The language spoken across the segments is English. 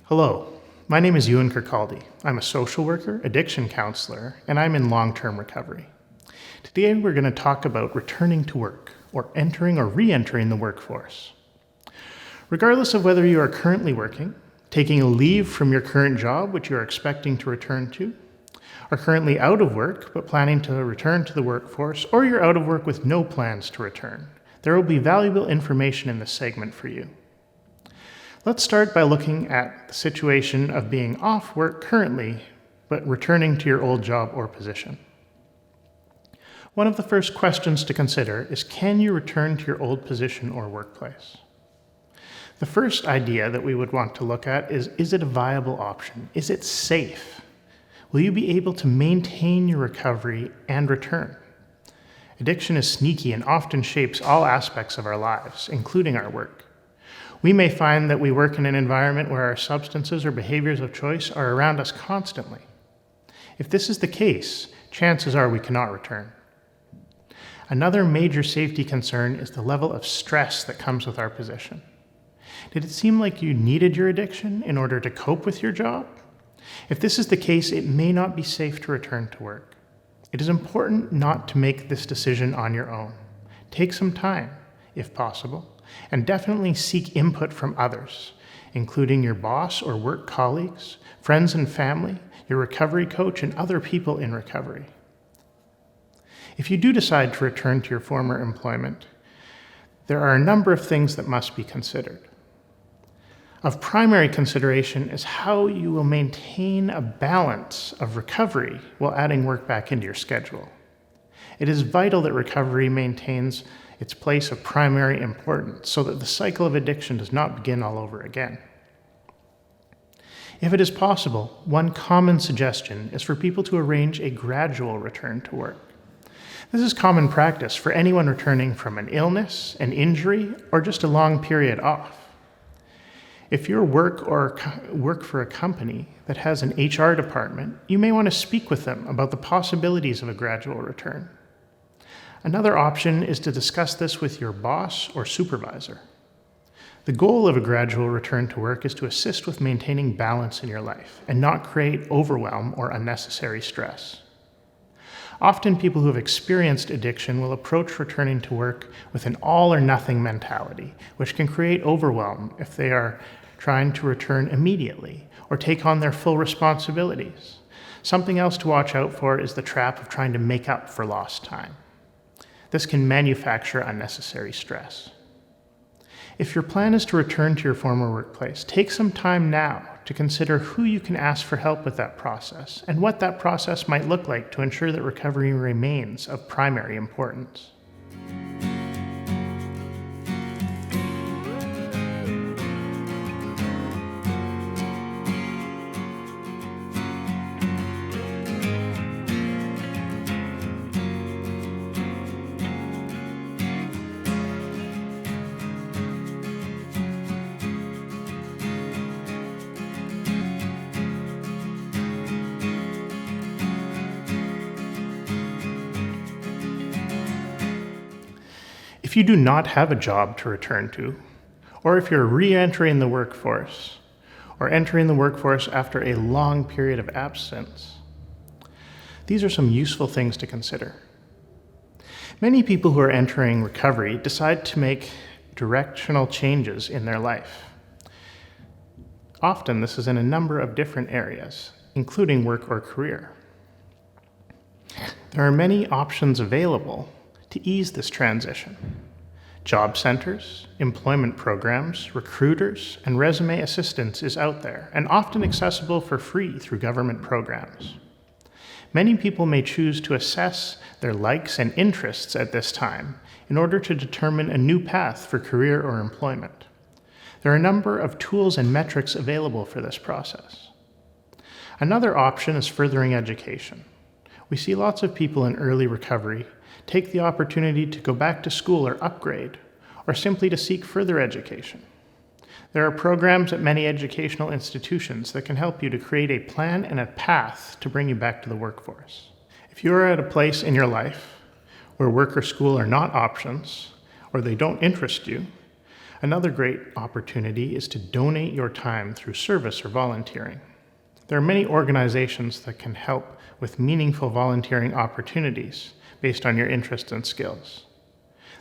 Hello, my name is Ewan. I'm a social worker, addiction counselor, and I'm in long-term recovery. Today we're going to talk about returning to work, or entering or re-entering the workforce. Regardless of whether you are currently working, taking a leave from your current job, which you are expecting to return to, are currently out of work but planning to return to the workforce, or you're out of work with no plans to return, there will be valuable information in this segment for you. Let's start by looking at the situation of being off work currently, but returning to your old job or position. One of the first questions to consider is, can you return to your old position or workplace? The first idea that we would want to look at is it a viable option? Is it safe? Will you be able to maintain your recovery and return? Addiction is sneaky and often shapes all aspects of our lives, including our work. We may find that we work in an environment where our substances or behaviors of choice are around us constantly. If this is the case, chances are we cannot return. Another major safety concern is the level of stress that comes with our position. Did it seem like you needed your addiction in order to cope with your job? If this is the case, it may not be safe to return to work. It is important not to make this decision on your own. Take some time, if possible, and definitely seek input from others, including your boss or work colleagues, friends and family, your recovery coach, and other people in recovery. If you do decide to return to your former employment, there are a number of things that must be considered. Of primary consideration is how you will maintain a balance of recovery while adding work back into your schedule. It is vital that recovery maintains its place of primary importance so that the cycle of addiction does not begin all over again. If it is possible, one common suggestion is for people to arrange a gradual return to work. This is common practice for anyone returning from an illness, an injury, or just a long period off. If you work for a company that has an HR department, you may want to speak with them about the possibilities of a gradual return. Another option is to discuss this with your boss or supervisor. The goal of a gradual return to work is to assist with maintaining balance in your life and not create overwhelm or unnecessary stress. Often people who have experienced addiction will approach returning to work with an all or nothing mentality, which can create overwhelm if they are trying to return immediately or take on their full responsibilities. Something else to watch out for is the trap of trying to make up for lost time. This can manufacture unnecessary stress. If your plan is to return to your former workplace, take some time now to consider who you can ask for help with that process and what that process might look like to ensure that recovery remains of primary importance. If you do not have a job to return to, or if you're re-entering the workforce, or entering the workforce after a long period of absence, these are some useful things to consider. Many people who are entering recovery decide to make directional changes in their life. Often this is in a number of different areas, including work or career. There are many options available to ease this transition. Job centers, employment programs, recruiters, and resume assistance is out there and often accessible for free through government programs. Many people may choose to assess their likes and interests at this time in order to determine a new path for career or employment. There are a number of tools and metrics available for this process. Another option is furthering education. We see lots of people in early recovery take the opportunity to go back to school or upgrade, or simply to seek further education. There are programs at many educational institutions that can help you to create a plan and a path to bring you back to the workforce. If you are at a place in your life where work or school are not options, or they don't interest you, Another great opportunity is to donate your time through service or volunteering. There are many organizations that can help with meaningful volunteering opportunities based on your interests and skills.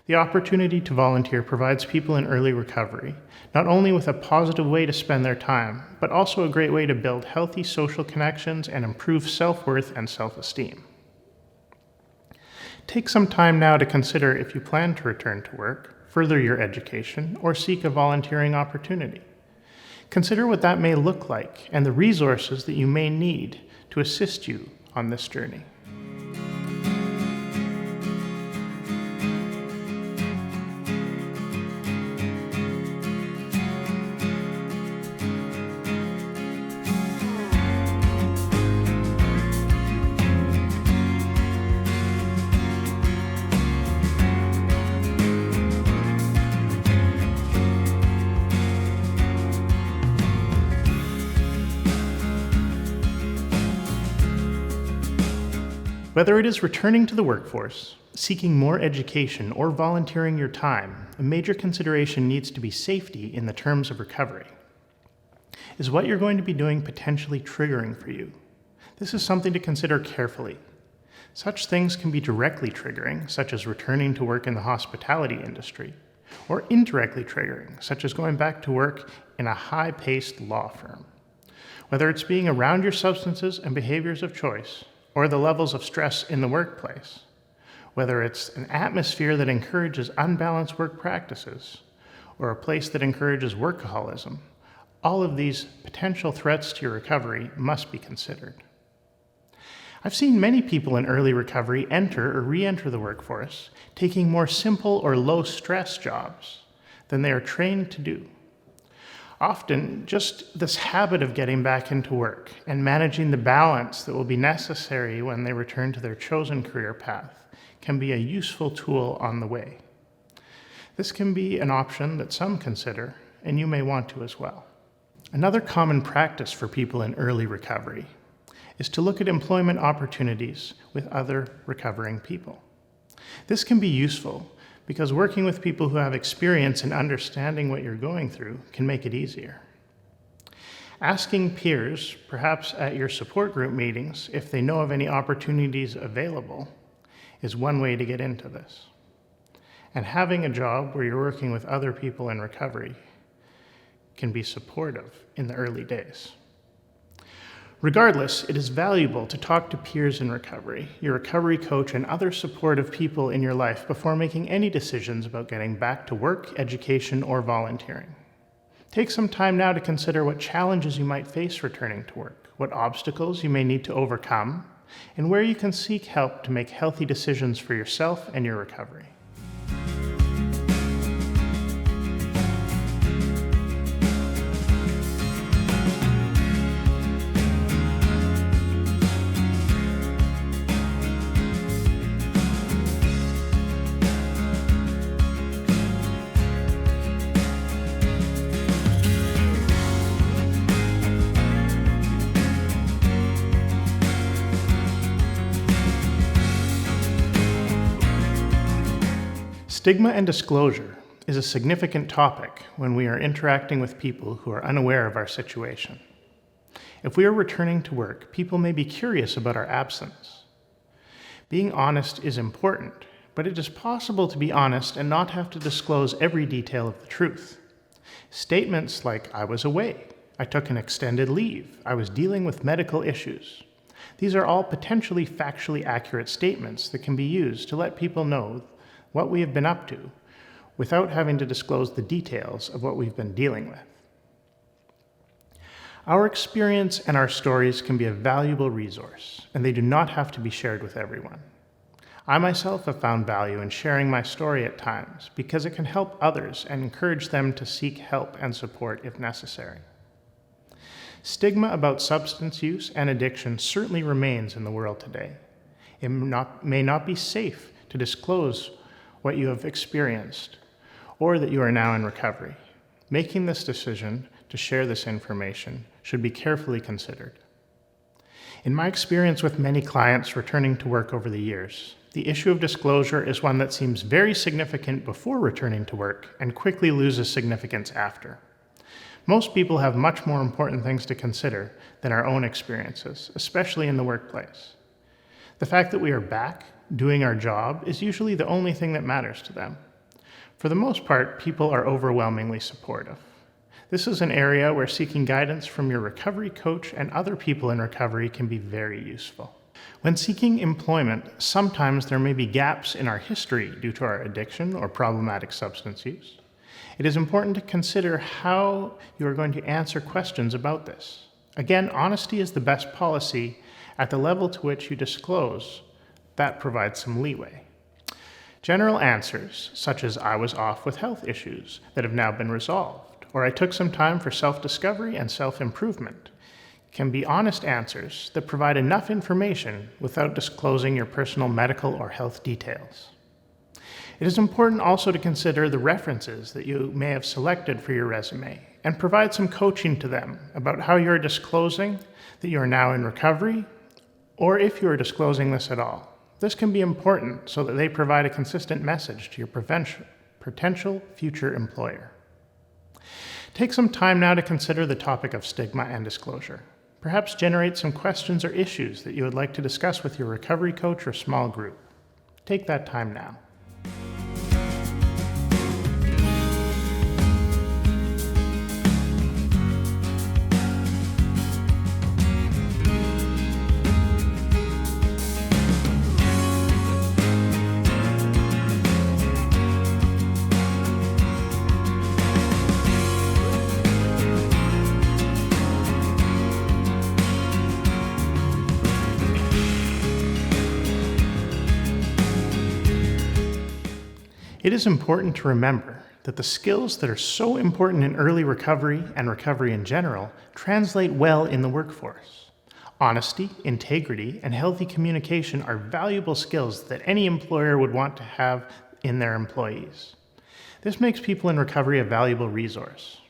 The opportunity to volunteer provides people in early recovery not only with a positive way to spend their time, but also a great way to build healthy social connections and improve self-worth and self-esteem. Take some time now to consider if you plan to return to work, further your education, or seek a volunteering opportunity. Consider what that may look like and the resources that you may need to assist you on this journey. Whether it is returning to the workforce, seeking more education, or volunteering your time, a major consideration needs to be safety in the terms of recovery. Is what you're going to be doing potentially triggering for you? This is something to consider carefully. Such things can be directly triggering, such as returning to work in the hospitality industry, or indirectly triggering, such as going back to work in a high-paced law firm. Whether it's being around your substances and behaviors of choice, or the levels of stress in the workplace, whether it's an atmosphere that encourages unbalanced work practices, or a place that encourages workaholism, all of these potential threats to your recovery must be considered. I've seen many people in early recovery enter or re-enter the workforce, taking more simple or low-stress jobs than they are trained to do. Often, just this habit of getting back into work and managing the balance that will be necessary when they return to their chosen career path can be a useful tool on the way. This can be an option that some consider, and you may want to as well. Another common practice for people in early recovery is to look at employment opportunities with other recovering people. This can be useful because working with people who have experience in understanding what you're going through can make it easier. Asking peers, perhaps at your support group meetings, if they know of any opportunities available, is one way to get into this. And having a job where you're working with other people in recovery can be supportive in the early days. Regardless, it is valuable to talk to peers in recovery, your recovery coach, and other supportive people in your life before making any decisions about getting back to work, education, or volunteering. Take some time now to consider what challenges you might face returning to work, what obstacles you may need to overcome, and where you can seek help to make healthy decisions for yourself and your recovery. Stigma and disclosure is a significant topic when we are interacting with people who are unaware of our situation. If we are returning to work, people may be curious about our absence. Being honest is important, but it is possible to be honest and not have to disclose every detail of the truth. Statements like, "I was away," "I took an extended leave," "I was dealing with medical issues." These are all potentially factually accurate statements that can be used to let people know what we have been up to without having to disclose the details of what we've been dealing with. Our experience and our stories can be a valuable resource, and they do not have to be shared with everyone. I myself have found value in sharing my story at times because it can help others and encourage them to seek help and support if necessary. Stigma about substance use and addiction certainly remains in the world today. It may not be safe to disclose what you have experienced, or that you are now in recovery. Making this decision to share this information should be carefully considered. In my experience with many clients returning to work over the years, the issue of disclosure is one that seems very significant before returning to work and quickly loses significance after. Most people have much more important things to consider than our own experiences, especially in the workplace. The fact that we are back, doing our job, is usually the only thing that matters to them. For the most part, people are overwhelmingly supportive. This is an area where seeking guidance from your recovery coach and other people in recovery can be very useful. When seeking employment, sometimes there may be gaps in our history due to our addiction or problematic substance use. It is important to consider how you are going to answer questions about this. Again, honesty is the best policy. At the level to which you disclose, that provides some leeway. General answers, such as "I was off with health issues that have now been resolved," or "I took some time for self-discovery and self-improvement," can be honest answers that provide enough information without disclosing your personal medical or health details. It is important also to consider the references that you may have selected for your resume and provide some coaching to them about how you are disclosing that you are now in recovery, or if you are disclosing this at all. This can be important so that they provide a consistent message to your potential future employer. Take some time now to consider the topic of stigma and disclosure. Perhaps generate some questions or issues that you would like to discuss with your recovery coach or small group. Take that time now. It is important to remember that the skills that are so important in early recovery and recovery in general translate well in the workforce. Honesty, integrity, and healthy communication are valuable skills that any employer would want to have in their employees. This makes people in recovery a valuable resource.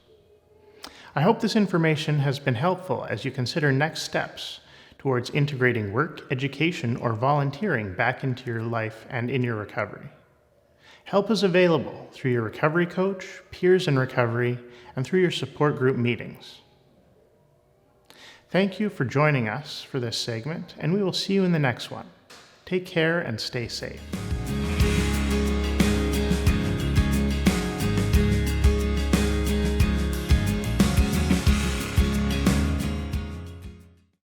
I hope this information has been helpful as you consider next steps towards integrating work, education, or volunteering back into your life and in your recovery. Help is available through your recovery coach, peers in recovery, and through your support group meetings. Thank you for joining us for this segment, and we will see you in the next one. Take care and stay safe.